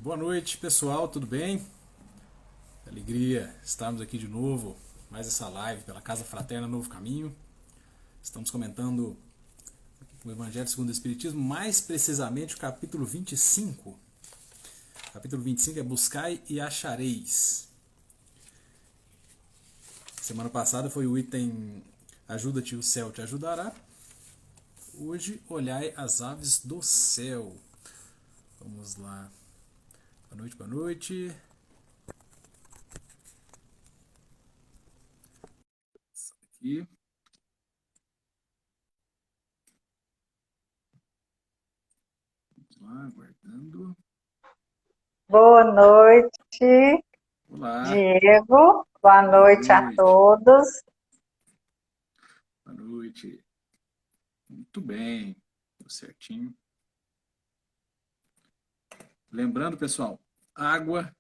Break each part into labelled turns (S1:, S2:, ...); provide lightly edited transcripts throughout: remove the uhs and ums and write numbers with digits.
S1: Boa noite, pessoal, tudo bem? Alegria estarmos aqui de novo, mais essa live pela Casa Fraterna Novo Caminho. Estamos comentando o Evangelho segundo o Espiritismo, mais precisamente o capítulo 25. O capítulo 25 é Buscai e Achareis. Semana passada foi o item Ajuda-te, o céu te ajudará. Hoje, olhai as aves do céu. Vamos lá. Boa noite, boa noite. Aqui. Vamos lá, aguardando.
S2: Boa noite,
S1: Olá,
S2: Diego. Boa
S1: boa
S2: noite a
S1: noite.
S2: todos.
S1: Boa noite. Muito bem, tudo certinho. Lembrando, pessoal, água.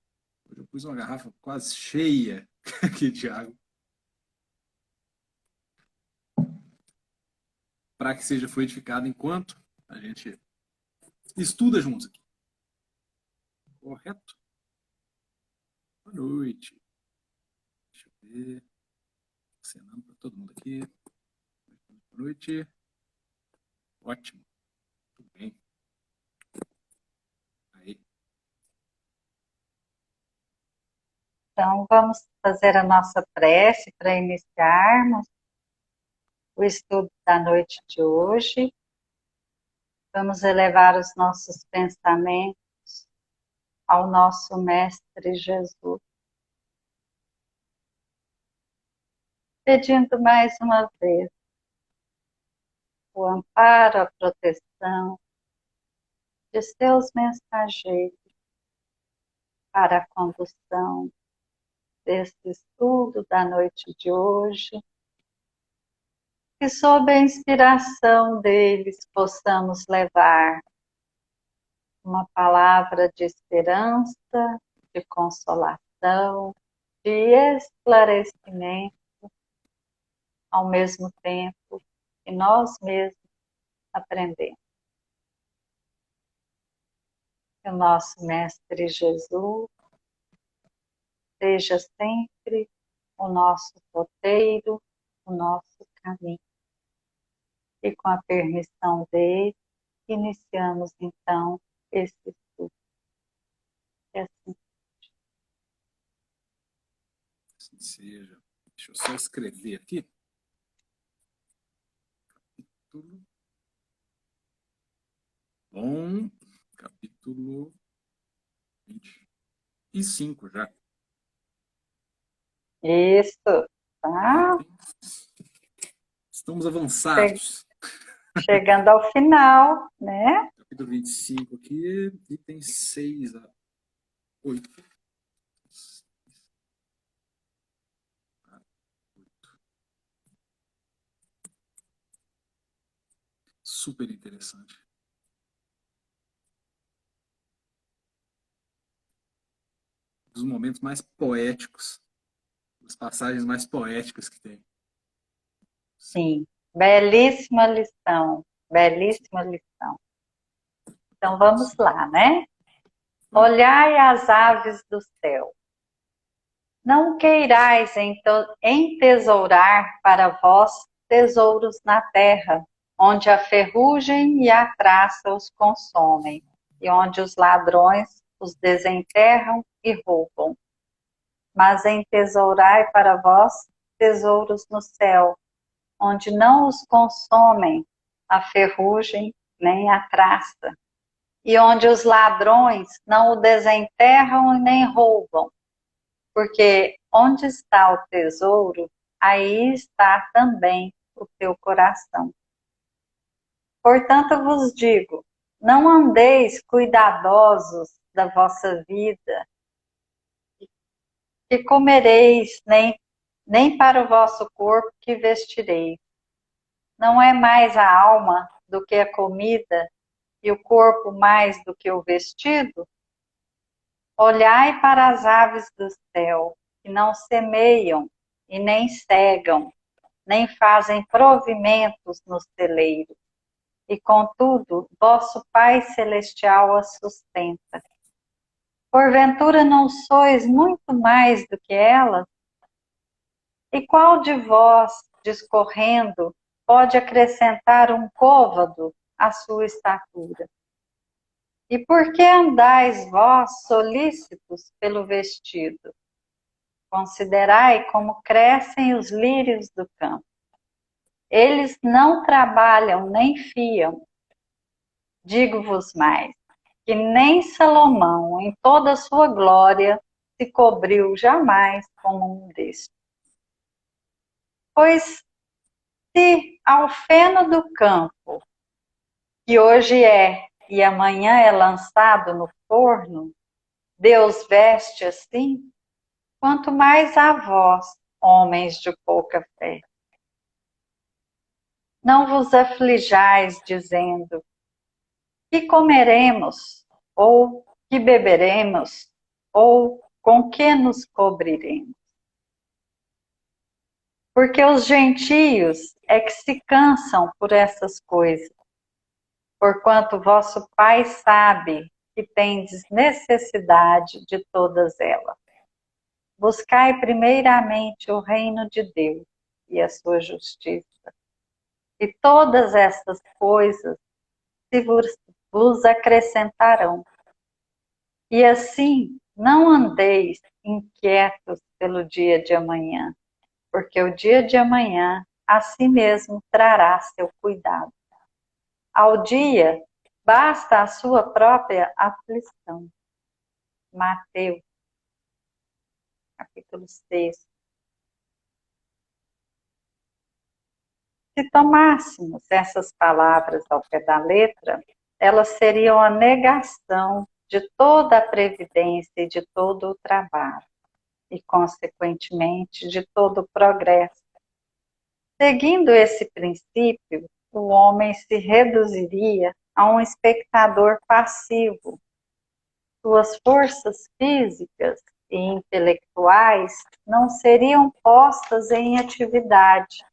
S1: Hoje eu pus uma garrafa quase cheia aqui de água para que seja fluidificada enquanto a gente estuda juntos aqui. Correto? Boa noite. Deixa eu ver. Acenando para todo mundo aqui. Boa noite. Ótimo. Tudo bem. Aí.
S2: Então, vamos fazer a nossa prece para iniciarmos o estudo da noite de hoje. Vamos elevar os nossos pensamentos ao nosso Mestre Jesus, pedindo mais uma vez o amparo, a proteção de seus mensageiros para a condução desse estudo da noite de hoje, que sob a inspiração deles possamos levar uma palavra de esperança, de consolação, de esclarecimento, ao mesmo tempo que nós mesmos aprendemos. Que o nosso Mestre Jesus seja sempre o nosso roteiro, o nosso caminho. E com a permissão dele, iniciamos então esse estudo. E assim,
S1: Assim seja. Deixa eu só escrever aqui. Tudo bom. Capítulo 25 já.
S2: isso, tá?
S1: Estamos avançados.
S2: Chegando ao final, né?
S1: Capítulo 25 aqui, item 6 a 8. Super interessante. Dos momentos mais poéticos, das passagens mais poéticas que tem.
S2: Sim, belíssima lição, belíssima lição. Então vamos lá, né?
S1: Vamos.
S2: Olhai as aves do céu. Não queirais entesourar para vós tesouros na terra, onde a ferrugem e a traça os consomem, e onde os ladrões os desenterram e roubam. Mas entesourai para vós tesouros no céu, onde não os consomem a ferrugem nem a traça, e onde os ladrões não o desenterram e nem roubam, porque onde está o tesouro, aí está também o teu coração. Portanto vos digo, não andeis cuidadosos da vossa vida, que comereis, nem para o vosso corpo que vestireis. Não é mais a alma do que a comida, e o corpo mais do que o vestido? Olhai para as aves do céu, que não semeiam e nem cegam, nem fazem provimentos nos celeiros, e contudo vosso Pai Celestial as sustenta. Porventura não sois muito mais do que elas? E qual de vós, discorrendo, pode acrescentar um côvado à sua estatura? E por que andais vós solícitos pelo vestido? Considerai como crescem os lírios do campo. Eles não trabalham nem fiam. Digo-vos mais, que nem Salomão, em toda a sua glória, se cobriu jamais como um destes. Pois se ao feno do campo, que hoje é e amanhã é lançado no forno, Deus veste assim, quanto mais a vós, homens de pouca fé. Não vos aflijais, dizendo, que comeremos, ou que beberemos, ou com que nos cobriremos. Porque os gentios é que se cansam por essas coisas, porquanto vosso Pai sabe que tendes necessidade de todas elas. Buscai primeiramente o reino de Deus e a sua justiça, e todas estas coisas se vos acrescentarão. E assim não andeis inquietos pelo dia de amanhã, porque o dia de amanhã a si mesmo trará seu cuidado. Ao dia basta a sua própria aflição. Mateus, capítulo 6. Se tomássemos essas palavras ao pé da letra, elas seriam a negação de toda a previdência e de todo o trabalho, e, consequentemente, de todo o progresso. Seguindo esse princípio, o homem se reduziria a um espectador passivo. Suas forças físicas e intelectuais não seriam postas em atividade.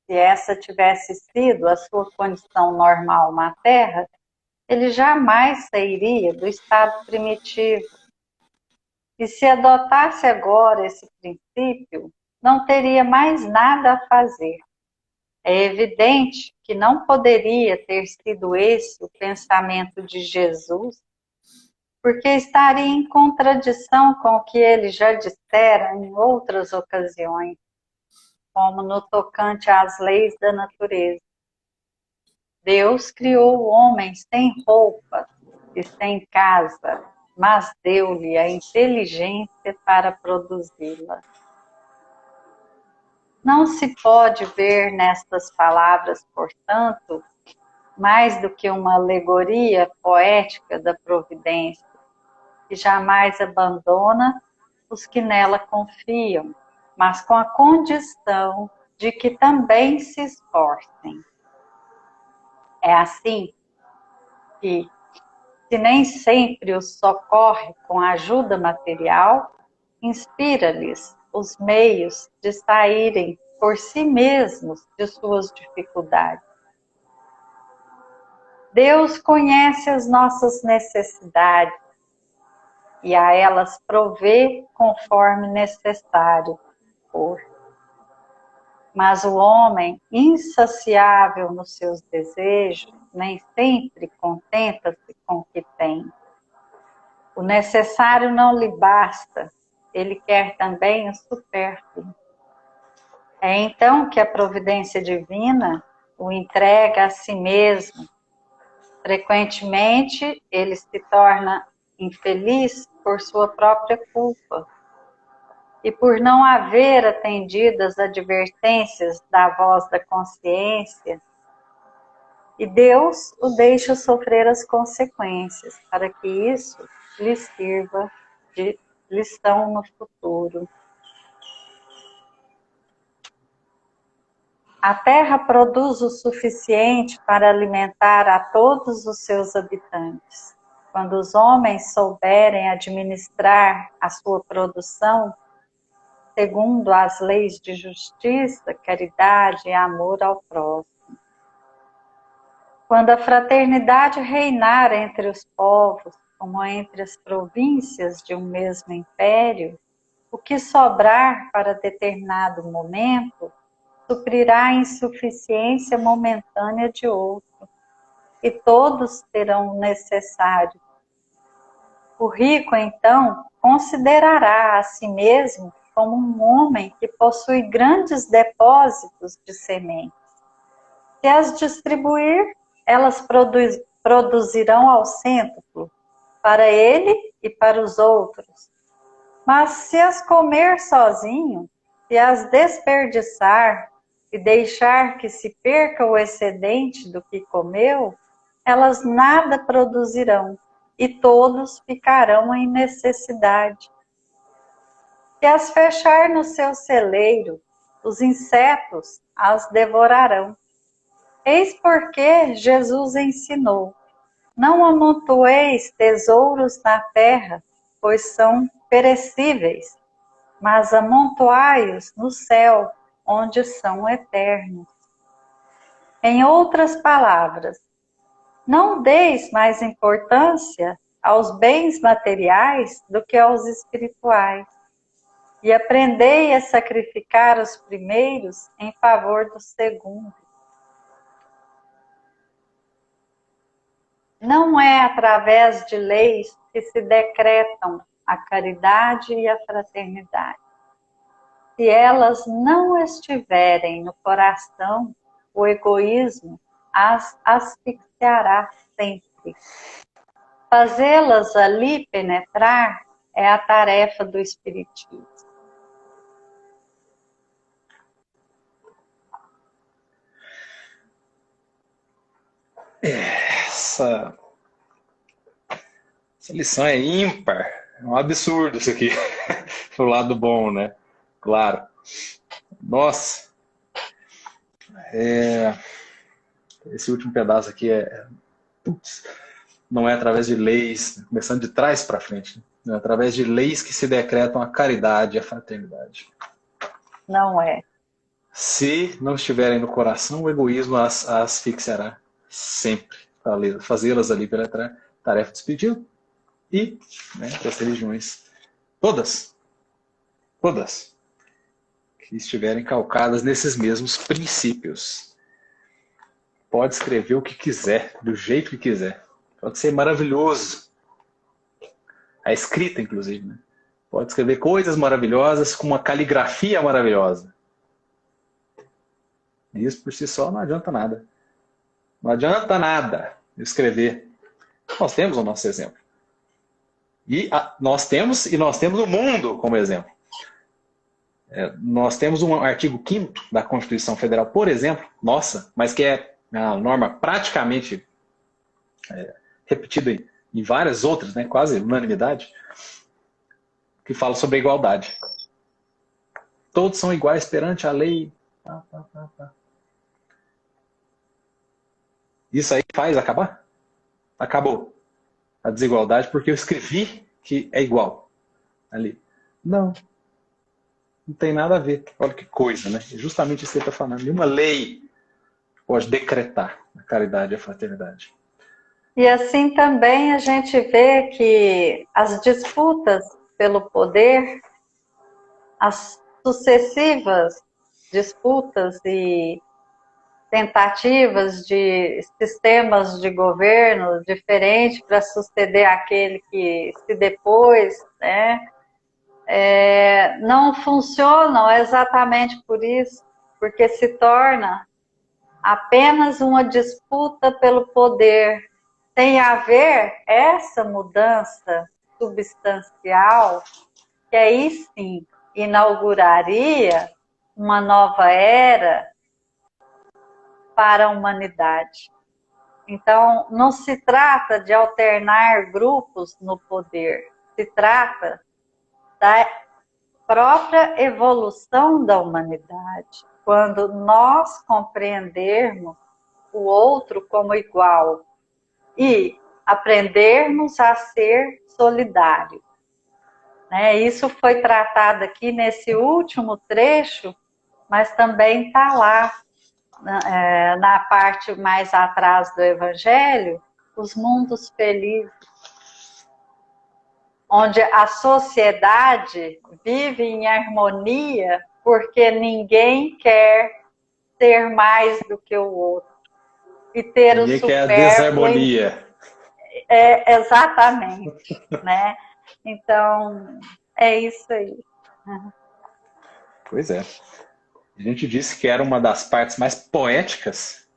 S2: Se essa tivesse sido a sua condição normal na Terra, ele jamais sairia do estado primitivo. E se adotasse agora esse princípio, não teria mais nada a fazer. É evidente que não poderia ter sido esse o pensamento de Jesus, porque estaria em contradição com o que ele já dissera em outras ocasiões, como no tocante às leis da natureza. Deus criou o homem sem roupa e sem casa, mas deu-lhe a inteligência para produzi-la. Não se pode ver nestas palavras, portanto, mais do que uma alegoria poética da providência, que jamais abandona os que nela confiam, mas com a condição de que também se esforcem. É assim que, se nem sempre os socorre com ajuda material, inspira-lhes os meios de saírem por si mesmos de suas dificuldades. Deus conhece as nossas necessidades e a elas provê conforme necessário for. Mas o homem, insaciável nos seus desejos, nem sempre contenta-se com o que tem. O necessário não lhe basta, ele quer também o supérfluo. É então que a providência divina o entrega a si mesmo. Frequentemente, ele se torna infeliz por sua própria culpa e por não haver atendido às advertências da voz da consciência, e Deus o deixa sofrer as consequências, para que isso lhe sirva de lição no futuro. A terra produz o suficiente para alimentar a todos os seus habitantes. Quando os homens souberem administrar a sua produção, segundo as leis de justiça, caridade e amor ao próximo. Quando a fraternidade reinar entre os povos, como entre as províncias de um mesmo império, o que sobrar para determinado momento suprirá a insuficiência momentânea de outro, e todos terão o necessário. O rico, então, considerará a si mesmo como um homem que possui grandes depósitos de sementes. Se as distribuir, elas produzirão ao cêntuplo, para ele e para os outros. Mas se as comer sozinho, se as desperdiçar e deixar que se perca o excedente do que comeu, elas nada produzirão e todos ficarão em necessidade. Se as fechar no seu celeiro, os insetos as devorarão. Eis porque Jesus ensinou: não amontoeis tesouros na terra, pois são perecíveis, mas amontoai-os no céu, onde são eternos. Em outras palavras, não deis mais importância aos bens materiais do que aos espirituais, e aprendei a sacrificar os primeiros em favor dos segundos. Não é através de leis que se decretam a caridade e a fraternidade. Se elas não estiverem no coração, o egoísmo as asfixiará sempre. Fazê-las ali penetrar é a tarefa do Espiritismo.
S1: Essa lição é ímpar. É um absurdo isso aqui. Pro lado bom, né? Claro. Nossa. Esse último pedaço aqui não é através de leis, começando de trás para frente, né? É através de leis que se decretam a caridade e a fraternidade.
S2: Não é.
S1: Se não estiverem no coração, o egoísmo as asfixiará sempre. Fazê-las ali penetrar, tarefa do Espiritismo e, né, das religiões. Todas que estiverem calcadas nesses mesmos princípios. Pode escrever o que quiser, do jeito que quiser. Pode ser maravilhoso. A escrita, inclusive, né? Pode escrever coisas maravilhosas com uma caligrafia maravilhosa. Isso por si só não adianta nada. Não adianta nada escrever. Nós temos o nosso exemplo. Nós temos o mundo como exemplo. Nós temos um artigo 5º da Constituição Federal, por exemplo, nossa, mas que é uma norma praticamente repetida em várias outras, né, quase unanimidade, que fala sobre a igualdade. Todos são iguais perante a lei. Isso aí faz acabar? Acabou a desigualdade porque eu escrevi que é igual ali. Não tem nada a ver. Olha que coisa, né? É justamente isso que ele está falando. Nenhuma lei pode decretar a caridade e a fraternidade.
S2: E assim também a gente vê que as disputas pelo poder, as sucessivas disputas e tentativas de sistemas de governo diferentes para suceder aquele que se depois, né, não funcionam exatamente por isso, porque se torna apenas uma disputa pelo poder, sem haver essa mudança substancial, que aí sim inauguraria uma nova era para a humanidade. Então, não se trata de alternar grupos no poder, se trata da própria evolução da humanidade. Quando nós compreendermos o outro como igual e aprendermos a ser solidário. Né? Isso foi tratado aqui nesse último trecho, mas também está lá, na parte mais atrás do Evangelho, os mundos felizes. onde a sociedade vive em harmonia porque ninguém quer ter mais do que o outro. E ter
S1: Ninguém
S2: o
S1: quer a
S2: supérfluo.
S1: desarmonia.
S2: Exatamente, né? Então, é isso aí.
S1: Pois é. A gente disse que era uma das partes mais poéticas,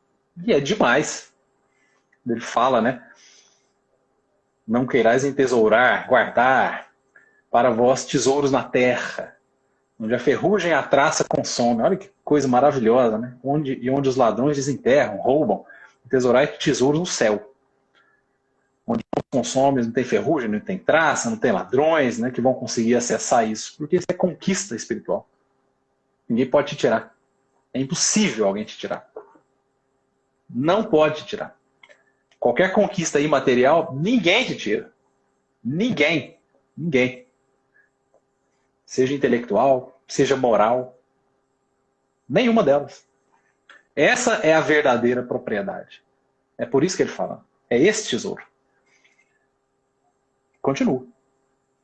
S1: e é demais. Ele fala, né? Não queirais entesourar, guardar para vós tesouros na terra, onde a ferrugem e a traça consome. Olha que coisa maravilhosa, né? Onde os ladrões desenterram, roubam. Entesourai tesouros no céu. Onde não consome, não tem ferrugem, não tem traça, não tem ladrões, né? Que vão conseguir acessar isso. Porque isso é conquista espiritual. Ninguém pode te tirar. É impossível alguém te tirar. Não pode te tirar. Qualquer conquista imaterial, ninguém te tira. Ninguém. Ninguém. Seja intelectual, seja moral. Nenhuma delas. Essa é a verdadeira propriedade. É por isso que ele fala. É esse tesouro. Continua.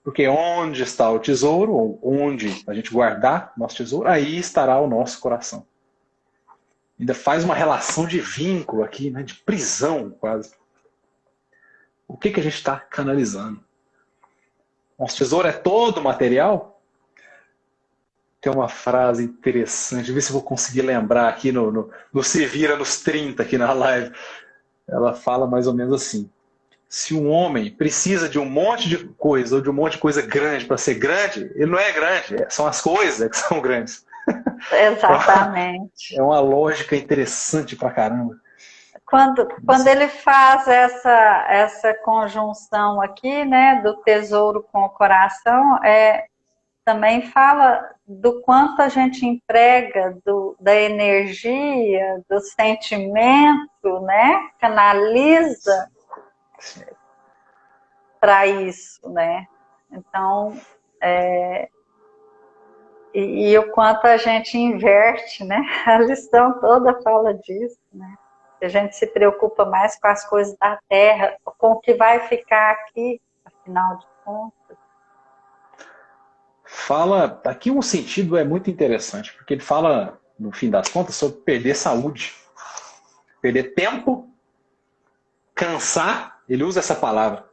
S1: Porque onde está o tesouro, ou onde a gente guardar nosso tesouro, aí estará o nosso coração. Ainda faz uma relação de vínculo aqui, né, de prisão quase. O que a gente está canalizando? Nosso tesouro é todo material? Tem uma frase interessante, ver se eu vou conseguir lembrar aqui no Se Vira nos 30 aqui na live. Ela fala mais ou menos assim. Se um homem precisa de um monte de coisa, ou de um monte de coisa grande para ser grande, ele não é grande, são as coisas que são grandes.
S2: Exatamente.
S1: É uma lógica interessante pra caramba.
S2: Quando ele faz essa conjunção aqui, né, do tesouro com o coração, também fala do quanto a gente emprega da energia, do sentimento, né, canaliza para isso, né? Então, e o quanto a gente inverte, né? A lição toda fala disso, né? A gente se preocupa mais com as coisas da terra, com o que vai ficar aqui, afinal de contas.
S1: Fala, aqui um sentido é muito interessante, porque ele fala, no fim das contas, sobre perder saúde, perder tempo, cansar, ele usa essa palavra.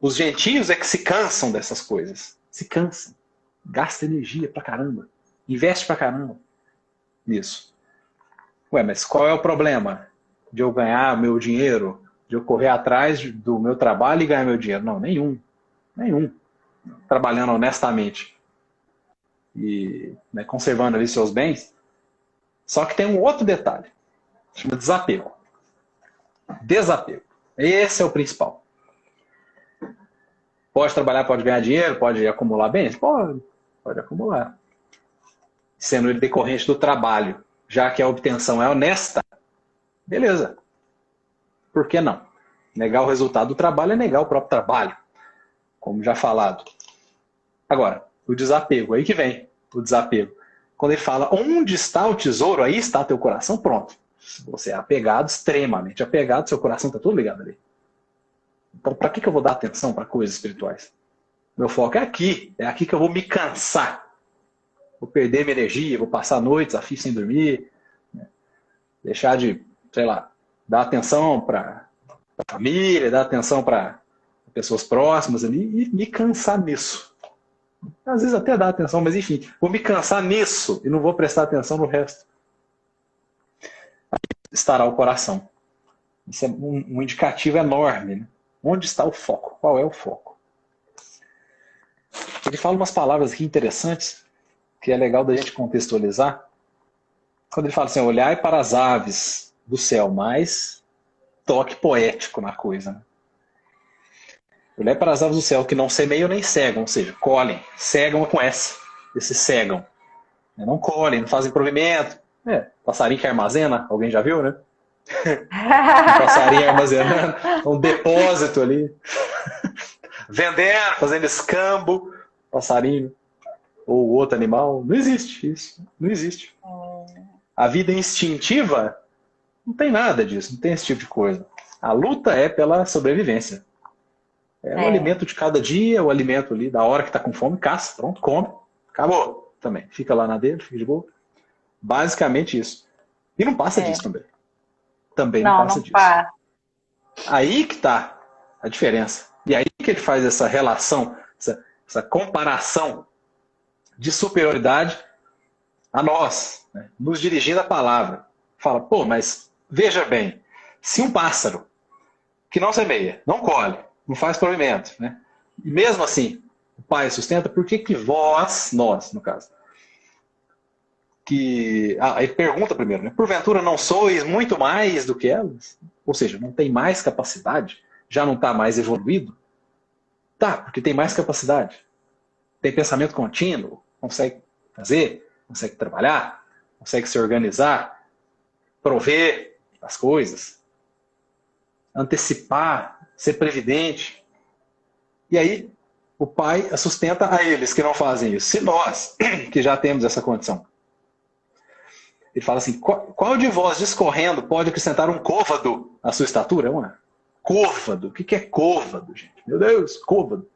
S1: Os gentios é que se cansam dessas coisas, se cansam, gasta energia pra caramba, investe pra caramba nisso. Ué, mas qual é o problema de eu ganhar meu dinheiro, de eu correr atrás do meu trabalho e ganhar meu dinheiro? Não, nenhum. Trabalhando honestamente e, né, conservando ali seus bens. Só que tem um outro detalhe, chama desapego. Desapego. Esse é o principal. Pode trabalhar, pode ganhar dinheiro, pode acumular bens? Pode acumular. Sendo ele decorrente do trabalho, já que a obtenção é honesta, beleza. Por que não? Negar o resultado do trabalho é negar o próprio trabalho, como já falado. Agora, o desapego, aí que vem o desapego. Quando ele fala onde está o tesouro, aí está teu coração, pronto. Se você é apegado, extremamente apegado, seu coração está todo ligado ali. Então, para que eu vou dar atenção para coisas espirituais? Meu foco é aqui que eu vou me cansar. Vou perder minha energia, vou passar noites a fio sem dormir, né? Deixar de, sei lá, dar atenção para a família, dar atenção para pessoas próximas ali e me cansar nisso. Às vezes até dar atenção, mas enfim, vou me cansar nisso e não vou prestar atenção no resto. Aí estará o coração. Isso é um indicativo enorme, né? Onde está o foco? Qual é o foco? Ele fala umas palavras aqui interessantes, que é legal da gente contextualizar. Quando ele fala assim, olhai para as aves do céu, mais toque poético na coisa, né? Olhai para as aves do céu que não semeiam nem cegam, ou seja, colhem, cegam com S, esses cegam. Não colhem, não fazem provimento. Passarinho que armazena, alguém já viu, né? Um passarinho armazenando, um depósito ali. Vendendo, fazendo escambo, passarinho ou outro animal. Não existe isso, não existe. A vida instintiva não tem nada disso, não tem esse tipo de coisa. A luta é pela sobrevivência. É o alimento de cada dia, o alimento ali da hora que está com fome, caça, pronto, come, acabou também. Fica lá na dele, fica de boa. Basicamente isso. E não passa disso também. Também não passa disso.
S2: Passa.
S1: Aí que está a diferença. E aí que ele faz essa relação, essa comparação de superioridade a nós, né? Nos dirigindo a palavra. Fala, pô, mas veja bem, se um pássaro que não semeia, não colhe, não faz provimento, né? E mesmo assim, o Pai sustenta, por que vós, nós, no caso, ele pergunta primeiro, né? Porventura não sois muito mais do que elas? Ou seja, não tem mais capacidade? Já não está mais evoluído? Tá, porque tem mais capacidade. Tem pensamento contínuo, consegue fazer, consegue trabalhar, consegue se organizar, prover as coisas, antecipar, ser previdente. E aí, o Pai sustenta a eles que não fazem isso. Se nós, que já temos essa condição, ele fala assim, qual de vós discorrendo pode acrescentar um côvado à sua estatura? Côvado. O que é côvado, gente? Meu Deus, côvado.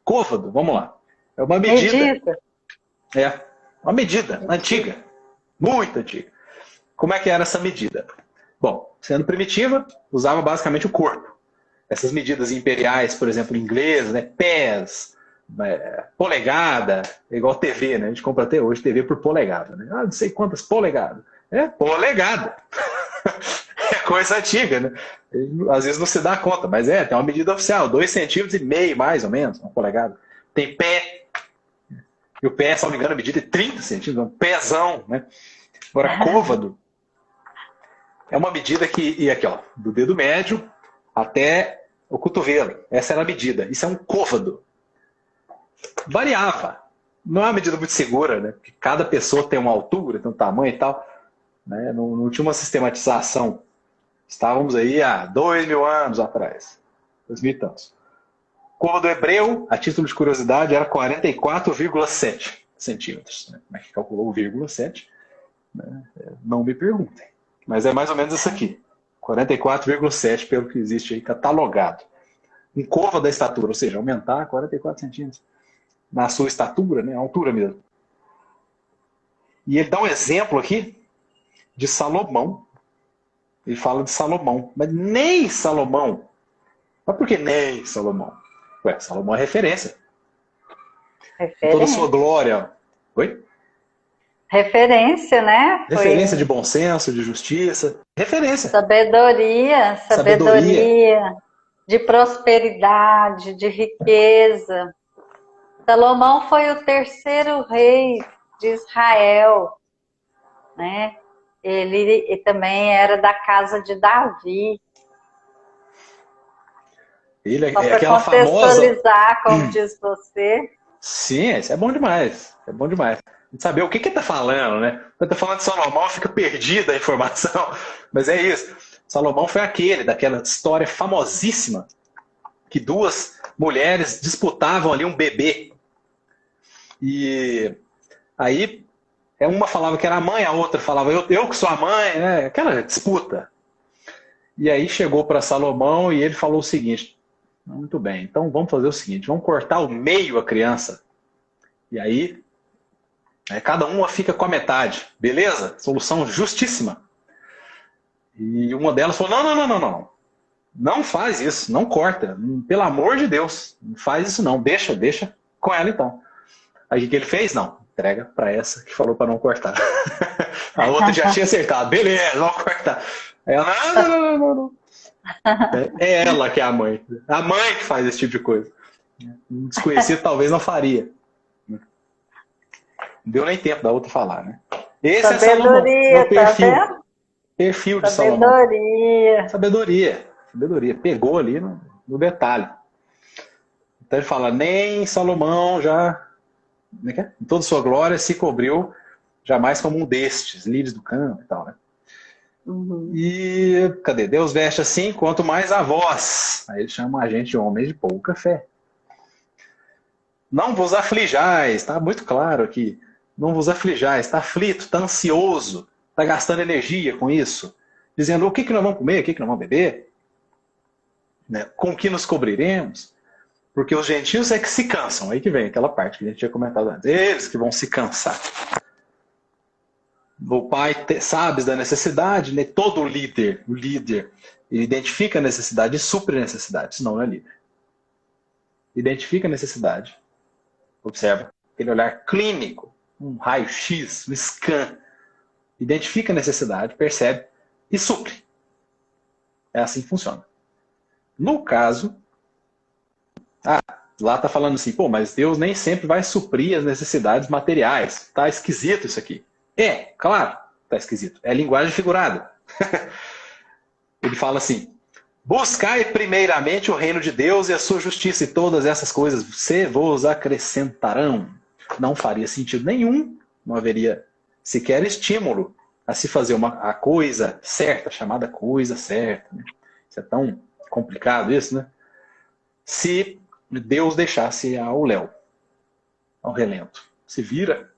S1: Côvado, vamos lá. É uma medida. É uma medida antiga, muito antiga. Como é que era essa medida? Bom, sendo primitiva, usava basicamente o corpo. Essas medidas imperiais, por exemplo, inglesas, né? Pés, polegada, igual TV, né? A gente compra até hoje TV por polegada, né? Não sei quantas polegadas. É polegada. É coisa antiga, né? Às vezes não se dá conta, mas tem uma medida oficial, 2,5 centímetros, mais ou menos, uma polegada. Tem pé, e o pé, se não me engano, a medida é 30 centímetros, um pezão, né? Agora, côvado é uma medida que ia aqui, ó, do dedo médio até o cotovelo. Essa era a medida. Isso é um côvado. Variava. Não é uma medida muito segura, né? Porque cada pessoa tem uma altura, tem um tamanho e tal. Né? Não tinha uma sistematização. Estávamos aí há 2.000 anos atrás. 2.000 e tantos. O côvado hebreu, a título de curiosidade, era 44,7 centímetros. Né? Como é que calculou o 0,7? Né? Não me perguntem. Mas é mais ou menos isso aqui. 44,7 pelo que existe aí catalogado. Um côvado da estatura, ou seja, aumentar 44 centímetros na sua estatura, né? A altura mesmo. E ele dá um exemplo aqui de Salomão. Ele fala de Salomão, mas nem Salomão. Mas por que nem Salomão? Salomão é referência. Em toda a sua glória. Oi?
S2: Referência, né?
S1: Referência de bom senso, de justiça. Referência.
S2: Sabedoria. De prosperidade, de riqueza. Salomão foi o terceiro rei de Israel, né? Ele também era da casa de Davi.
S1: Ele é
S2: para
S1: aquela
S2: contextualizar,
S1: famosa...
S2: como diz você.
S1: Sim, isso é bom demais. É bom demais. Saber o que ele está falando, né? Quando está falando de Salomão, fica perdida a informação. Mas é isso. Salomão foi daquela história famosíssima, que duas mulheres disputavam ali um bebê. E aí, uma falava que era a mãe, a outra falava, eu que sou a mãe, né? Aquela disputa. E aí chegou para Salomão e ele falou o seguinte, muito bem, então vamos fazer o seguinte, vamos cortar o meio a criança. E aí, cada uma fica com a metade, beleza? Solução justíssima. E uma delas falou, não. Não faz isso, não corta. Pelo amor de Deus, não faz isso não. Deixa com ela então. Aí o que ele fez? Não, entrega para essa que falou para não cortar. A outra já tinha acertado. Beleza, vamos cortar. Ela, não. É ela que é a mãe. A mãe que faz esse tipo de coisa. Um desconhecido talvez não faria. Não deu nem tempo da outra falar, né? Esse é Salomão. É o perfil. Tá, perfil de Salomão. Sabedoria. Pegou ali no detalhe. Então ele fala, nem Salomão já, em toda sua glória, se cobriu jamais como um destes, líderes do campo e tal, né? Uhum. E cadê? Deus veste assim, quanto mais a vós. Aí ele chama a gente de homens de pouca fé. Não vos aflijais, está muito claro aqui. Não vos aflijais, está aflito, está ansioso, está gastando energia com isso. Dizendo o que nós vamos comer, o que nós vamos beber.
S3: né? Com que nos cobriremos? Porque os gentios é que se cansam. Aí que vem aquela parte que a gente tinha comentado antes. Eles que vão se cansar. O pai sabe da necessidade, né? Todo líder, o líder, ele identifica a necessidade e supre a necessidade, senão não é líder. Identifica a necessidade. Observa. Aquele olhar clínico, um raio-x, um scan. Identifica a necessidade, percebe e supre. É assim que funciona. No caso, lá está falando assim, pô, mas Deus nem sempre vai suprir as necessidades materiais. Tá esquisito isso aqui. É, claro, tá esquisito. É linguagem figurada. Ele fala assim, buscai primeiramente o reino de Deus e a sua justiça, e todas essas coisas se vos acrescentarão. Não faria sentido nenhum, não haveria sequer estímulo a se fazer a coisa certa, chamada coisa certa. Né? Isso é tão complicado isso, né? Se Deus deixasse ao léu, ao relento. Se vira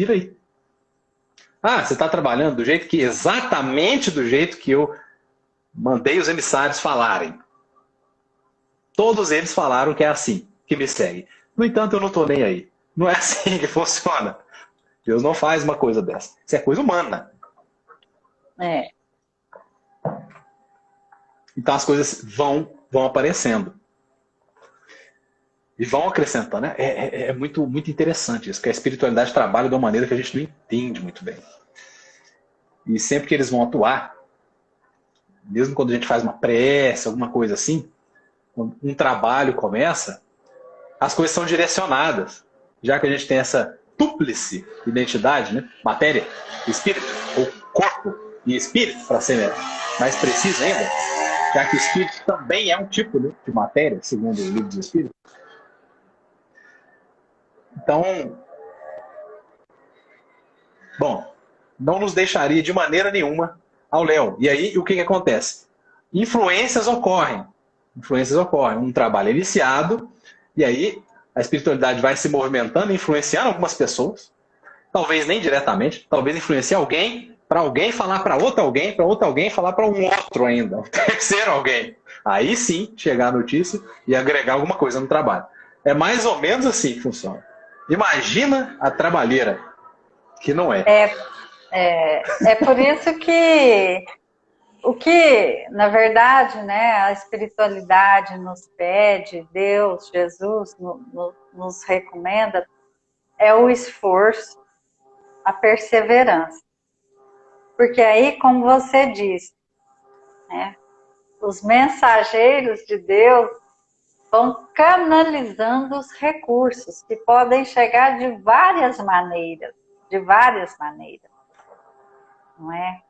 S3: aí. Você está trabalhando do jeito que, exatamente do jeito que eu mandei os emissários falarem. Todos eles falaram que é assim, que me segue. No entanto, eu não estou nem aí. Não é assim que funciona. Deus não faz uma coisa dessa. Isso é coisa humana. Então as coisas vão aparecendo. E vão acrescentando. Né? É muito, muito interessante isso, que a espiritualidade trabalha de uma maneira que a gente não entende muito bem. E sempre que eles vão atuar, mesmo quando a gente faz uma prece, alguma coisa assim, quando um trabalho começa, as coisas são direcionadas. Já que a gente tem essa dúplice identidade, né? Matéria, espírito, ou corpo e espírito, para ser mais preciso ainda, já que o espírito também é um tipo, né, de matéria, segundo o livro dos Espíritos. Então, bom, não nos deixaria de maneira nenhuma ao léu. E aí, o que acontece? Influências ocorrem. Um trabalho iniciado, e aí a espiritualidade vai se movimentando, influenciando algumas pessoas, talvez nem diretamente, talvez influenciar alguém, para alguém falar para outro alguém falar para um outro ainda, um terceiro alguém. Aí sim, chegar a notícia e agregar alguma coisa no trabalho. É mais ou menos assim que funciona. Imagina a trabalheira, que não é.
S2: É por isso que o que, na verdade, né, a espiritualidade nos pede, Deus, Jesus nos recomenda, é o esforço, a perseverança. Porque aí, como você disse, né, os mensageiros de Deus vão canalizando os recursos, que podem chegar de várias maneiras, não é?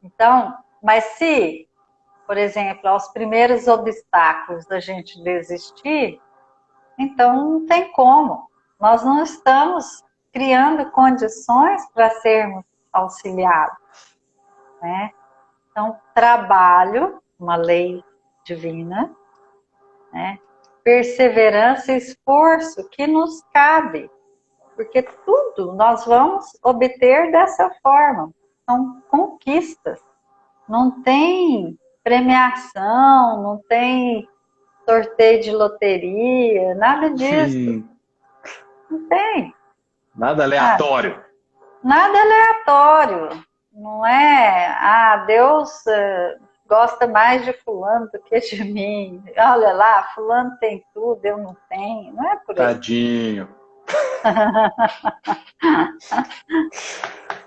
S2: Então, mas se, por exemplo, aos primeiros obstáculos da gente desistir, então não tem como. Nós não estamos criando condições para sermos auxiliados, né? Então, trabalho, uma lei divina, né? Perseverança e esforço que nos cabe, porque tudo nós vamos obter dessa forma. São conquistas. Não tem premiação, não tem sorteio de loteria, nada disso. Não tem.
S3: Nada aleatório.
S2: Nada aleatório. Não é, Deus gosta mais de fulano do que de mim. Olha lá, fulano tem tudo, eu não tenho. Não é por aí.
S3: Tadinho.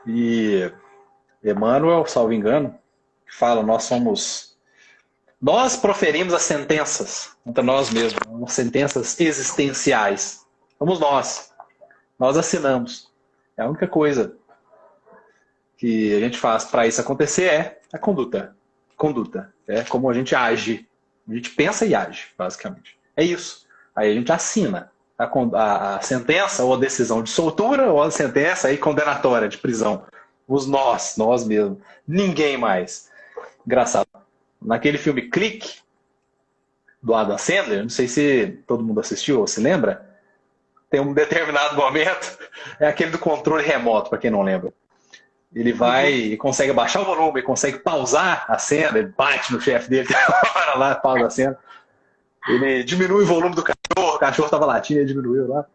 S3: E Emmanuel, salvo engano, fala, nós proferimos as sentenças contra nós mesmos, as sentenças existenciais. Somos nós assinamos. É a única coisa que a gente faz para isso acontecer é a conduta. É como a gente age. A gente pensa e age, basicamente. É isso. Aí a gente assina a sentença ou a decisão de soltura ou a sentença aí condenatória de prisão. Nós mesmos. Ninguém mais. Engraçado. Naquele filme Clique, do Adam Sandler, não sei se todo mundo assistiu ou se lembra, tem um determinado momento, é aquele do controle remoto, para quem não lembra. Ele vai e consegue baixar o volume, consegue pausar a cena, ele bate no chefe dele, tem uma hora lá, pausa a cena. Ele diminui o volume do cachorro, o cachorro estava latindo, ele diminuiu lá.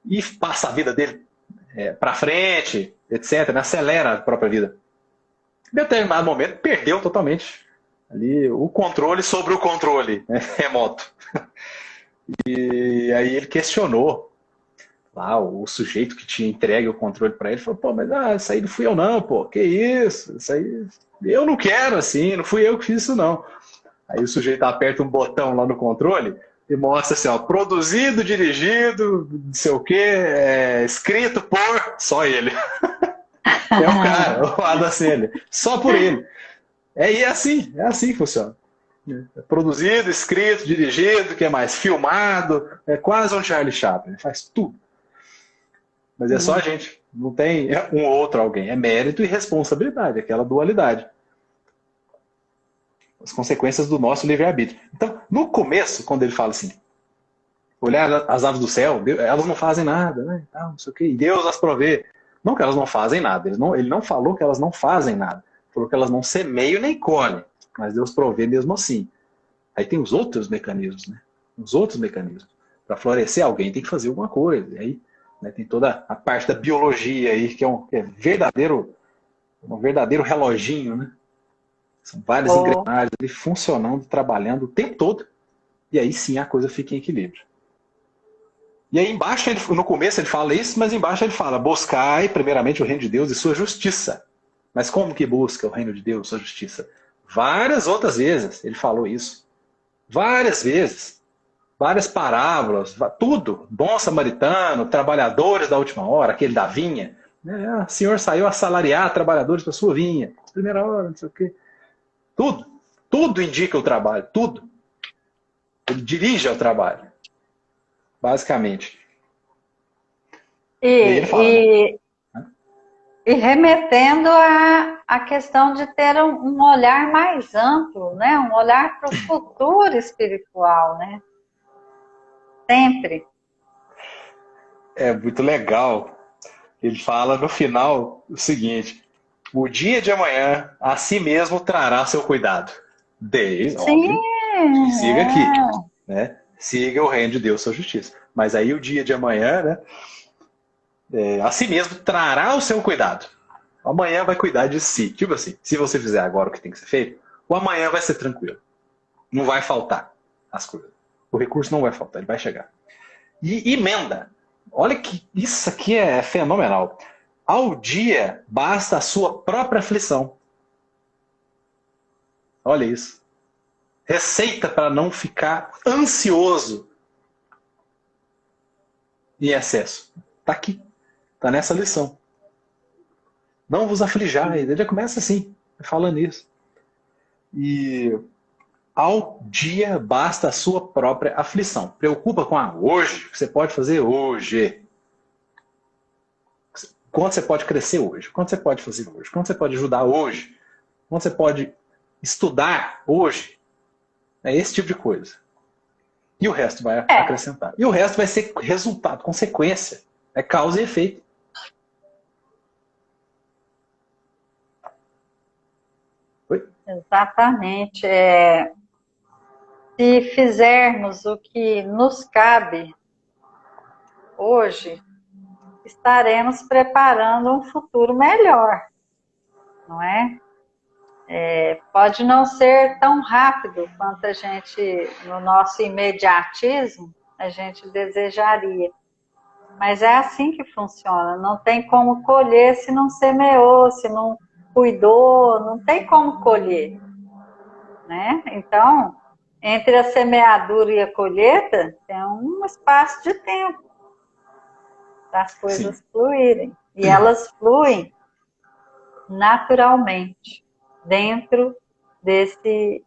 S3: E passa a vida dele para frente, etc. Né? Acelera a própria vida. Em determinado momento, perdeu totalmente ali o controle sobre o controle, né? Remoto. E aí ele questionou lá o sujeito que tinha entregue o controle para ele, falou, pô, mas isso aí não fui eu não, pô, que isso aí eu não quero assim, não fui eu que fiz isso não. Aí o sujeito aperta um botão lá no controle e mostra assim, ó, produzido, dirigido, não sei o que, escrito por só ele. É o cara, o Adam Sandler, só por ele. É assim que funciona. É produzido, escrito, dirigido, que é mais filmado, é quase um Charlie Chaplin, faz tudo. Mas é só a gente, não tem um outro alguém, é mérito e responsabilidade, aquela dualidade. As consequências do nosso livre-arbítrio. Então, no começo, quando ele fala assim, olhar as aves do céu, elas não fazem nada, né? Não sei o quê, e Deus as provê. Não que elas não fazem nada, ele não falou que elas não fazem nada, falou que elas não semeiam nem colhem, mas Deus provê mesmo assim. Aí tem os outros mecanismos, né? Os outros mecanismos. Para florescer alguém tem que fazer alguma coisa. E aí, né, tem toda a parte da biologia aí, que é um verdadeiro reloginho, né? São várias engrenagens ali funcionando, trabalhando o tempo todo. E aí sim a coisa fica em equilíbrio. E aí embaixo, no começo ele fala isso, mas embaixo ele fala, buscai primeiramente o reino de Deus e sua justiça. Mas como que busca o reino de Deus e sua justiça? Várias outras vezes ele falou isso. Várias vezes. Várias parábolas, tudo. Bom samaritano, trabalhadores da última hora, aquele da vinha. O Senhor saiu a assalariar trabalhadores para sua vinha. Primeira hora, não sei o quê. Tudo. Tudo indica o trabalho. Tudo. Ele dirige ao trabalho. Basicamente. E ele fala,
S2: e remetendo à questão de ter um olhar mais amplo, né? Um olhar para o futuro espiritual, né? Sempre.
S3: É muito legal. Ele fala no final o seguinte: o dia de amanhã a si mesmo trará seu cuidado. Óbvio, siga aqui, né? Siga o reino de Deus, sua justiça. Mas aí o dia de amanhã, né? A si mesmo trará o seu cuidado. Amanhã vai cuidar de si. Tipo assim, se você fizer agora o que tem que ser feito, o amanhã vai ser tranquilo. Não vai faltar as coisas. O recurso não vai faltar, ele vai chegar. E emenda. Olha que isso aqui é fenomenal. Ao dia basta a sua própria aflição. Olha isso. Receita para não ficar ansioso em excesso. Está aqui. Está nessa lição. Não vos aflijai. Ele já começa assim, falando isso. E ao dia basta a sua própria aflição. Preocupa com hoje, o que você pode fazer hoje. Quanto você pode crescer hoje? Quanto você pode fazer hoje? Quanto você pode ajudar hoje? Quanto você pode estudar hoje? É esse tipo de coisa. E o resto vai acrescentar. E o resto vai ser resultado, consequência. É causa e efeito. Oi?
S2: Exatamente. Se fizermos o que nos cabe hoje, estaremos preparando um futuro melhor, não é? Pode não ser tão rápido quanto a gente, no nosso imediatismo, a gente desejaria. Mas é assim que funciona. Não tem como colher se não semeou, se não cuidou, não tem como colher, né? Então, entre a semeadura e a colheita, tem um espaço de tempo para as coisas fluírem. E elas fluem naturalmente, dentro desse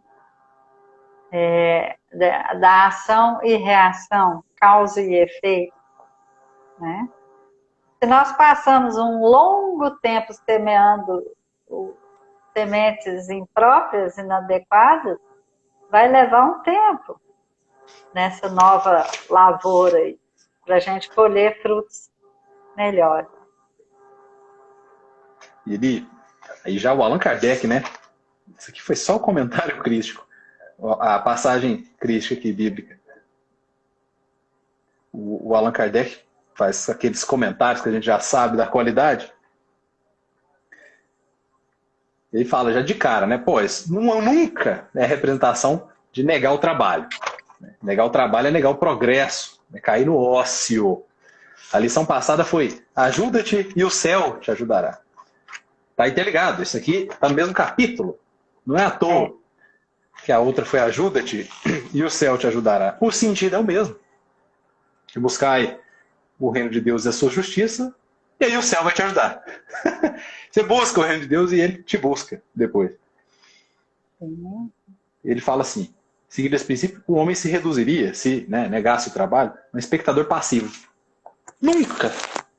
S2: da ação e reação, causa e efeito, né? Se nós passamos um longo tempo semeando sementes impróprias, inadequadas, vai levar um tempo nessa nova lavoura aí, para a gente colher frutos melhores.
S3: E aí já o Allan Kardec, né? Isso aqui foi só o comentário crítico. A passagem crítica aqui, bíblica. O Allan Kardec faz aqueles comentários que a gente já sabe da qualidade. Ele fala já de cara, né? Pô, isso nunca é representação de negar o trabalho. Negar o trabalho é negar o progresso, é cair no ócio. A lição passada foi: ajuda-te e o céu te ajudará. Tá interligado, isso aqui tá no mesmo capítulo. Não é à toa que a outra foi ajuda-te e o céu te ajudará. O sentido é o mesmo. Que buscai o reino de Deus e a sua justiça, e aí o céu vai te ajudar. Você busca o reino de Deus e ele te busca depois. Ele fala assim: seguindo esse princípio, o homem se reduziria, se negasse o trabalho, a um espectador passivo. Nunca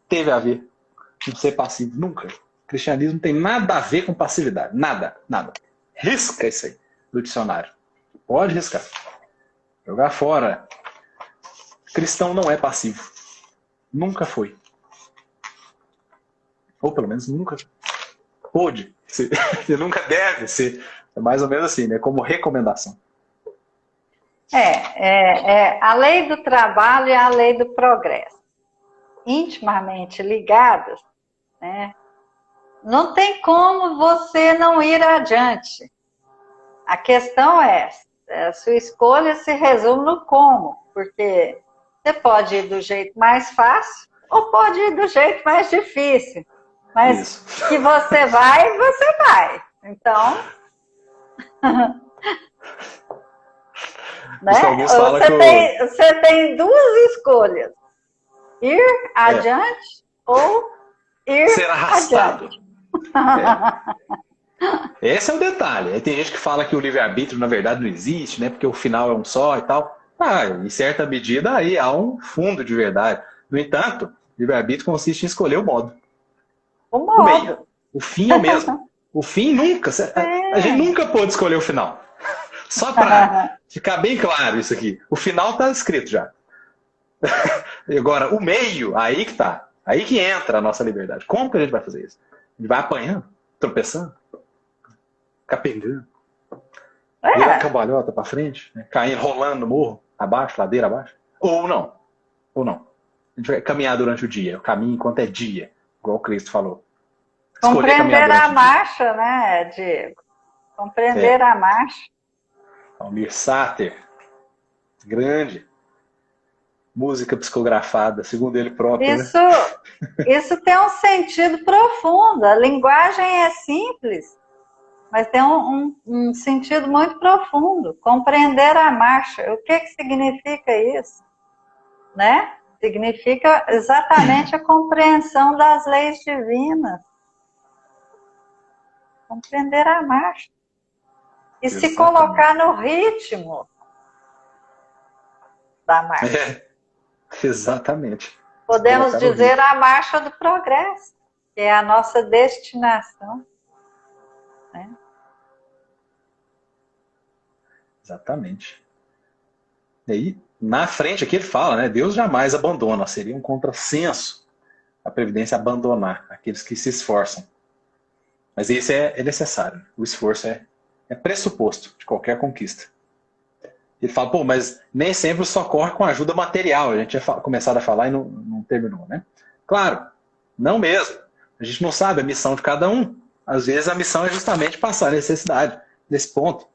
S3: teve a ver com ser passivo, nunca. O cristianismo não tem nada a ver com passividade, nada, nada. Risca isso aí do dicionário. Pode riscar. Jogar fora. Cristão não é passivo. Nunca foi. Ou pelo menos nunca pôde. Você nunca deve ser. É mais ou menos assim, né? Como recomendação.
S2: A lei do trabalho e a lei do progresso. Intimamente ligadas, né? Não tem como você não ir adiante. A questão é, a sua escolha se resume no como, porque você pode ir do jeito mais fácil ou pode ir do jeito mais difícil. Mas
S3: Isso.
S2: que você vai, você vai. Então, né? Você tem duas escolhas. Ir adiante ou ir
S3: ser arrastado.
S2: adiante.
S3: Esse é o detalhe. Aí tem gente que fala que o livre-arbítrio, na verdade, não existe, né? Porque o final é um só e tal. Em certa medida, aí há um fundo de verdade. No entanto, o livre-arbítrio consiste em escolher o modo. O meio. O fim é o mesmo. O fim nunca. A gente nunca pôde escolher o final. Só para ficar bem claro isso aqui. O final está escrito já. Agora, o meio, aí que tá. Aí que entra a nossa liberdade. Como que a gente vai fazer isso? A gente vai apanhando, tropeçando, capengando, virar a cambalhota para frente, né? Caindo, rolando no morro, abaixo, ladeira abaixo. Ou não. Ou não. A gente vai caminhar durante o dia. O caminho enquanto é dia, igual o Cristo falou.
S2: Compreender a marcha, né, Diego? Compreender a marcha.
S3: Almir Sater, grande. Música psicografada, segundo ele próprio.
S2: Isso tem um sentido profundo. A linguagem é simples, mas tem um sentido muito profundo. Compreender a marcha. O que significa isso? Né? Significa exatamente a compreensão das leis divinas. Compreender a marcha. E se colocar no ritmo da marcha.
S3: Exatamente.
S2: Podemos dizer a marcha do progresso, que é a nossa destinação. Né?
S3: Exatamente. E aí, na frente aqui ele fala, né? Deus jamais abandona. Seria um contrassenso a previdência abandonar aqueles que se esforçam. Mas isso é necessário. O esforço é pressuposto de qualquer conquista. Ele fala, mas nem sempre o socorre com ajuda material. A gente tinha começado a falar e não terminou, né? Claro, não mesmo. A gente não sabe a missão de cada um. Às vezes a missão é justamente passar a necessidade nesse ponto.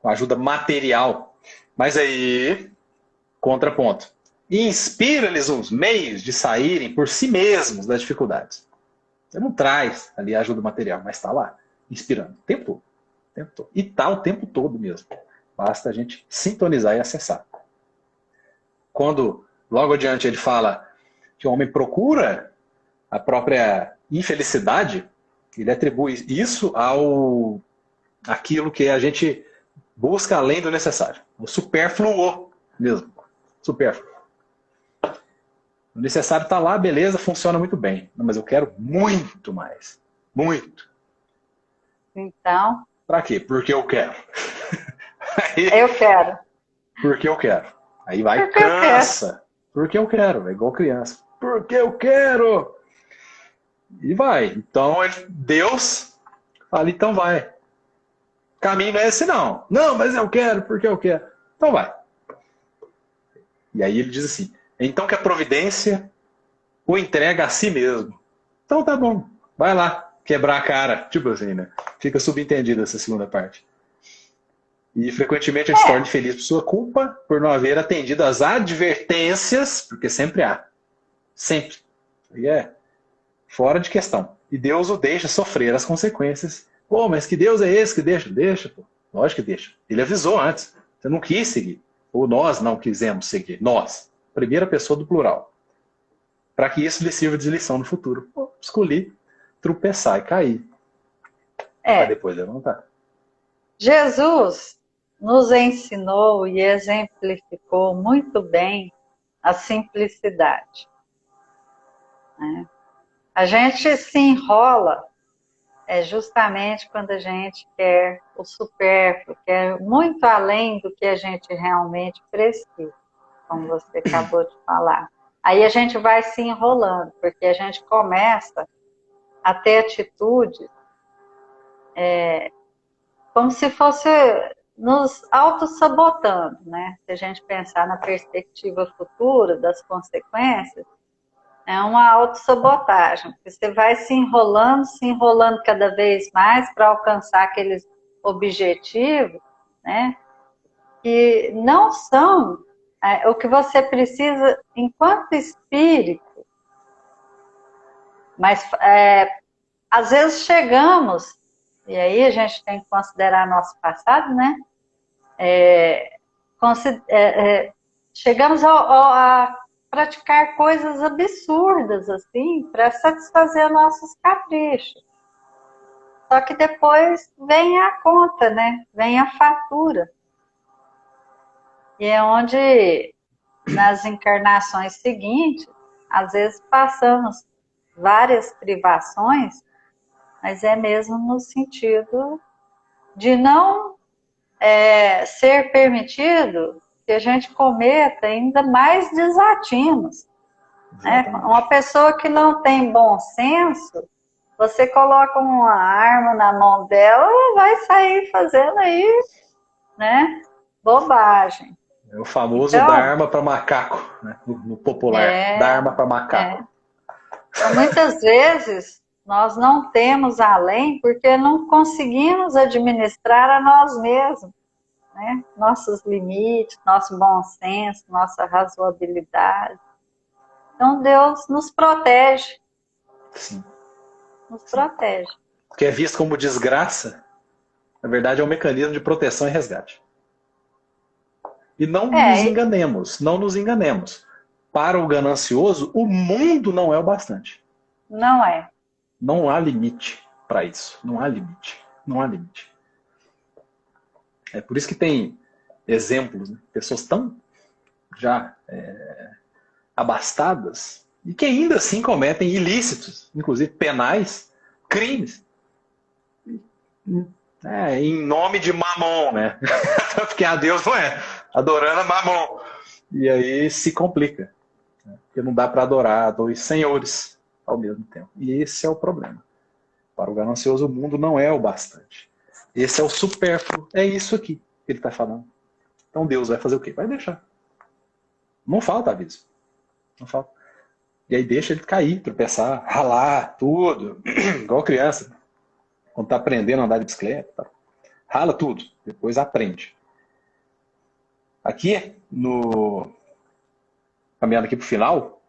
S3: Com ajuda material. Mas aí, contraponto. Inspira-lhes os meios de saírem por si mesmos das dificuldades. Você não traz ali a ajuda material, mas está lá, inspirando o tempo todo. O tempo todo. E está o tempo todo mesmo. Basta a gente sintonizar e acessar. Quando, logo adiante, ele fala que o homem procura a própria infelicidade, ele atribui isso àquilo que a gente busca além do necessário. O supérfluo mesmo. Supérfluo. O necessário está lá, beleza, funciona muito bem. Mas eu quero muito mais. Muito.
S2: Então...
S3: Para quê? Porque eu quero.
S2: Aí, eu quero.
S3: Porque eu quero. Aí vai e cansa. Porque eu quero. É igual criança. Porque eu quero. E vai. Então Deus fala, então vai. caminho não é esse não. Não, mas eu quero, porque eu quero. Então vai. E aí ele diz assim, então que a providência o entrega a si mesmo. Então tá bom, vai lá, quebrar a cara. Tipo assim, né? Fica subentendida essa segunda parte. E frequentemente a gente se torna infeliz por sua culpa, por não haver atendido às advertências, porque sempre há. Sempre. E é fora de questão. E Deus o deixa sofrer as consequências. Pô, mas que Deus é esse que deixa? Deixa, pô. Lógico que deixa. Ele avisou antes. Você não quis seguir. Ou nós não quisemos seguir. Nós. Primeira pessoa do plural. Para que isso lhe sirva de lição no futuro. Pô, escolhi tropeçar e cair. Para depois levantar.
S2: Jesus nos ensinou e exemplificou muito bem a simplicidade. Né? A gente se enrola justamente quando a gente quer o supérfluo, quer muito além do que a gente realmente precisa, como você acabou de falar. Aí a gente vai se enrolando, porque a gente começa a ter atitudes como se fosse nos auto-sabotando, né? Se a gente pensar na perspectiva futura das consequências, é uma autossabotagem, porque você vai se enrolando cada vez mais para alcançar aqueles objetivos, né? Que não são o que você precisa enquanto espírito. Mas às vezes chegamos, e aí a gente tem que considerar nosso passado, né? Chegamos a praticar coisas absurdas, assim, para satisfazer nossos caprichos. Só que depois vem a conta, né? Vem a fatura. E é onde, nas encarnações seguintes, às vezes passamos várias privações, mas é mesmo no sentido de não ser permitido que a gente cometa ainda mais desatinos. Né? Uma pessoa que não tem bom senso, você coloca uma arma na mão dela, ela vai sair fazendo aí, né, bobagem.
S3: É o famoso
S2: então,
S3: dar arma para macaco, né? No popular, dar arma para macaco.
S2: Então, muitas vezes nós não temos além porque não conseguimos administrar a nós mesmos. Né? Nossos limites, nosso bom senso, nossa razoabilidade. Então Deus nos protege.
S3: Sim.
S2: Nos protege.
S3: O que é visto como desgraça, na verdade é um mecanismo de proteção e resgate. E não nos enganemos. Para o ganancioso, o mundo não é o bastante.
S2: Não é.
S3: Não há limite para isso. Não há limite. Não há limite. É por isso que tem exemplos, né? Pessoas tão já abastadas e que ainda assim cometem ilícitos, inclusive penais, crimes. Em nome de Mamon, né? Porque a Deus não é. Adorando a Mamon. E aí se complica. Né? Porque não dá para adorar a dois senhores ao mesmo tempo. E esse é o problema. Para o ganancioso, o mundo não é o bastante. Esse é o supérfluo. É isso aqui que ele está falando. Então Deus vai fazer o quê? Vai deixar. Não falta aviso. Não falta. E aí deixa ele cair, tropeçar, ralar, tudo. Igual criança. Quando está aprendendo a andar de bicicleta. Tá? Rala tudo. Depois aprende. Aqui, caminhando aqui para o final,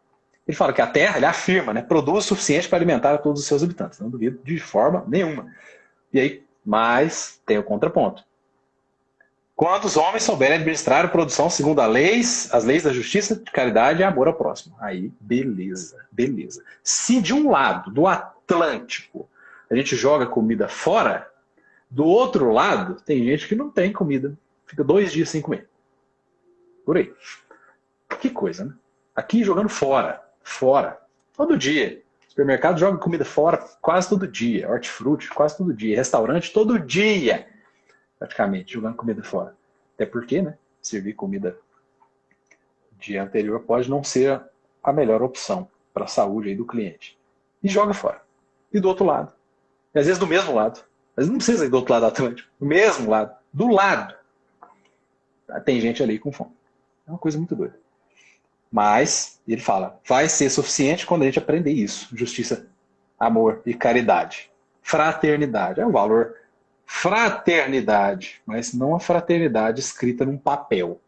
S3: ele fala que a Terra, ele afirma, né, produz o suficiente para alimentar todos os seus habitantes. Não duvido de forma nenhuma. E aí, mas tem o contraponto. Quando os homens souberem administrar a produção segundo as leis da justiça, de caridade e amor ao próximo. Aí, beleza, beleza. Se de um lado, do Atlântico, a gente joga comida fora, do outro lado, tem gente que não tem comida. Fica 2 dias sem comer. Por aí. Que coisa, né? Aqui jogando fora. Fora. Todo dia. Supermercado joga comida fora quase todo dia. Hortifruti quase todo dia. Restaurante todo dia. Praticamente, jogando comida fora. Até porque, né? Servir comida dia anterior pode não ser a melhor opção para a saúde aí do cliente. E joga fora. E do outro lado. E às vezes do mesmo lado. Mas não precisa ir do outro lado do Atlântico. Do mesmo lado. Do lado. Tem gente ali com fome. É uma coisa muito doida. Mas, ele fala, vai ser suficiente quando a gente aprender isso. Justiça, amor e caridade. Fraternidade. É o valor. Fraternidade. Mas não a fraternidade escrita num papel.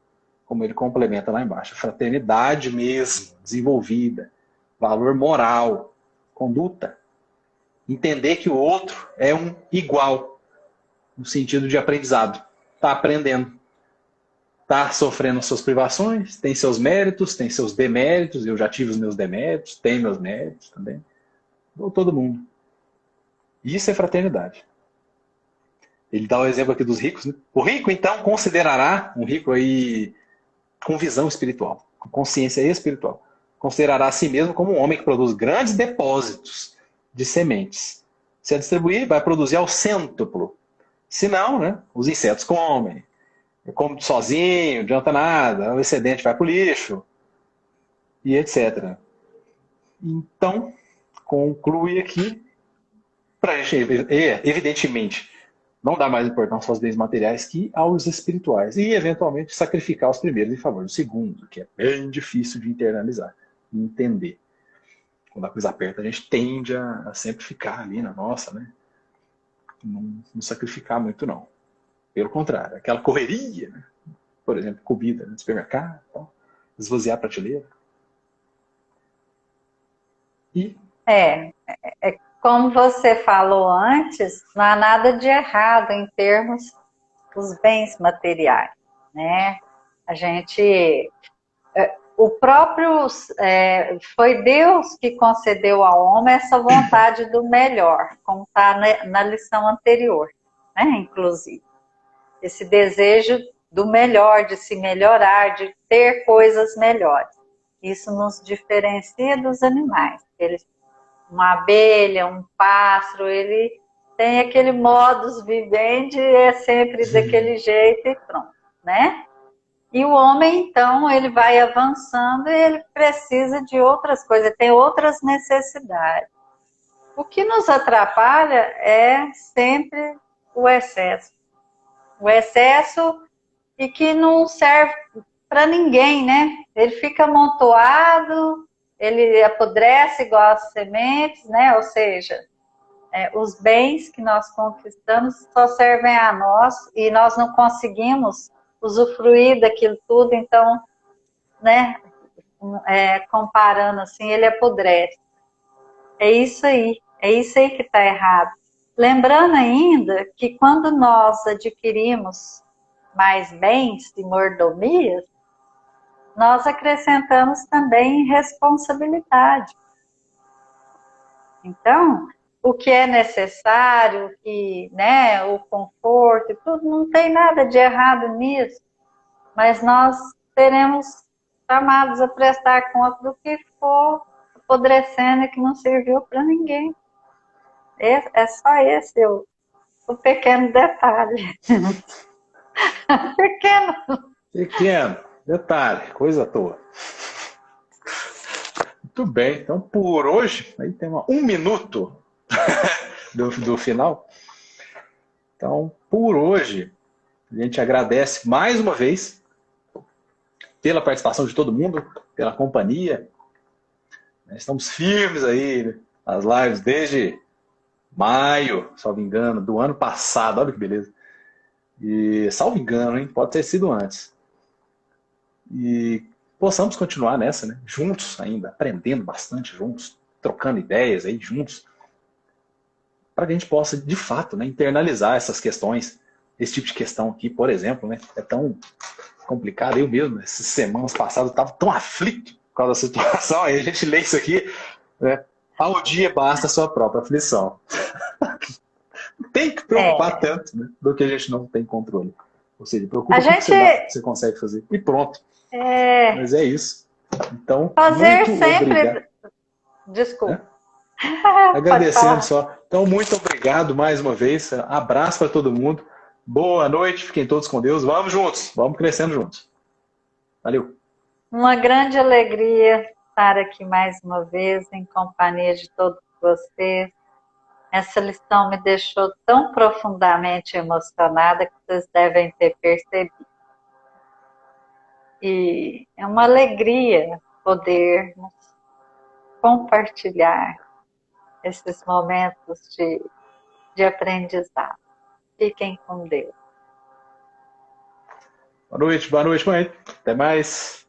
S3: Como ele complementa lá embaixo. Fraternidade mesmo. Desenvolvida. Valor moral. Conduta. Entender que o outro é um igual. No sentido de aprendizado. Está aprendendo. Está sofrendo suas privações, tem seus méritos, tem seus deméritos, eu já tive os meus deméritos, tenho meus méritos também. Ou todo mundo. Isso é fraternidade. Ele dá o exemplo aqui dos ricos. Né? O rico, então, considerará, um rico aí com visão espiritual, com consciência espiritual, considerará a si mesmo como um homem que produz grandes depósitos de sementes. Se a distribuir, vai produzir ao cêntuplo. Se não, né, os insetos comem. Come sozinho, não adianta nada, o excedente vai para o lixo, e etc. Então, conclui aqui, para a gente, evidentemente, não dar mais importância aos bens materiais que aos espirituais, e, eventualmente, sacrificar os primeiros em favor do segundo, que é bem difícil de internalizar e entender. Quando a coisa aperta, a gente tende a sempre ficar ali na nossa, né? Não sacrificar muito, não. Pelo contrário, aquela correria, né? Por exemplo, comida no supermercado, então, esvaziar a prateleira. E...
S2: Como você falou antes, não há nada de errado em termos dos bens materiais, né? A gente... O próprio... foi Deus que concedeu ao homem essa vontade do melhor, como está na lição anterior, né? Inclusive. Esse desejo do melhor, de se melhorar, de ter coisas melhores. Isso nos diferencia dos animais. Uma abelha, um pássaro, ele tem aquele modus vivendi, é sempre daquele jeito e pronto, né? E o homem, então, ele vai avançando e ele precisa de outras coisas, tem outras necessidades. O que nos atrapalha é sempre o excesso. O excesso e que não serve para ninguém, né? Ele fica amontoado, ele apodrece igual as sementes, né? Ou seja, os bens que nós conquistamos só servem a nós e nós não conseguimos usufruir daquilo tudo, então, né? Comparando assim, ele apodrece. É isso aí que está errado. Lembrando ainda que quando nós adquirimos mais bens e mordomias, nós acrescentamos também responsabilidade. Então, o que é necessário, né, o conforto e tudo, não tem nada de errado nisso, mas nós seremos chamados a prestar conta do que for apodrecendo e que não serviu para ninguém. É só esse o pequeno detalhe.
S3: Pequeno detalhe, coisa à toa. Muito bem, então por hoje, aí tem um minuto do final. Então, por hoje, a gente agradece mais uma vez pela participação de todo mundo, pela companhia. Estamos firmes aí nas lives desde maio, salvo engano, do ano passado. Olha que beleza. E, salvo engano, hein? Pode ter sido antes. E possamos continuar nessa, né? Juntos ainda, aprendendo bastante juntos, trocando ideias aí juntos, para que a gente possa, de fato, né, internalizar essas questões, esse tipo de questão aqui, por exemplo, né? É tão complicado. Eu mesmo, essas semanas passadas, estava tão aflito por causa da situação, aí a gente lê isso aqui, né? Ao dia basta a sua própria aflição. Tem que preocupar tanto, né, do que a gente não tem controle. Ou seja, preocupa com o que você consegue fazer. E pronto. Mas é isso. Então,
S2: fazer
S3: muito
S2: sempre...
S3: obrigado.
S2: Desculpa.
S3: Agradecendo só. Então, muito obrigado mais uma vez. Abraço para todo mundo. Boa noite. Fiquem todos com Deus. Vamos juntos. Vamos crescendo juntos. Valeu.
S2: Uma grande alegria estar aqui mais uma vez em companhia de todos vocês. Essa lição me deixou tão profundamente emocionada que vocês devem ter percebido. E é uma alegria podermos compartilhar esses momentos de aprendizado. Fiquem com Deus.
S3: Boa noite, mãe. Até mais.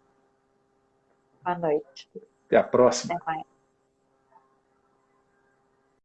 S2: Boa noite.
S3: Até a próxima.
S2: Até mais.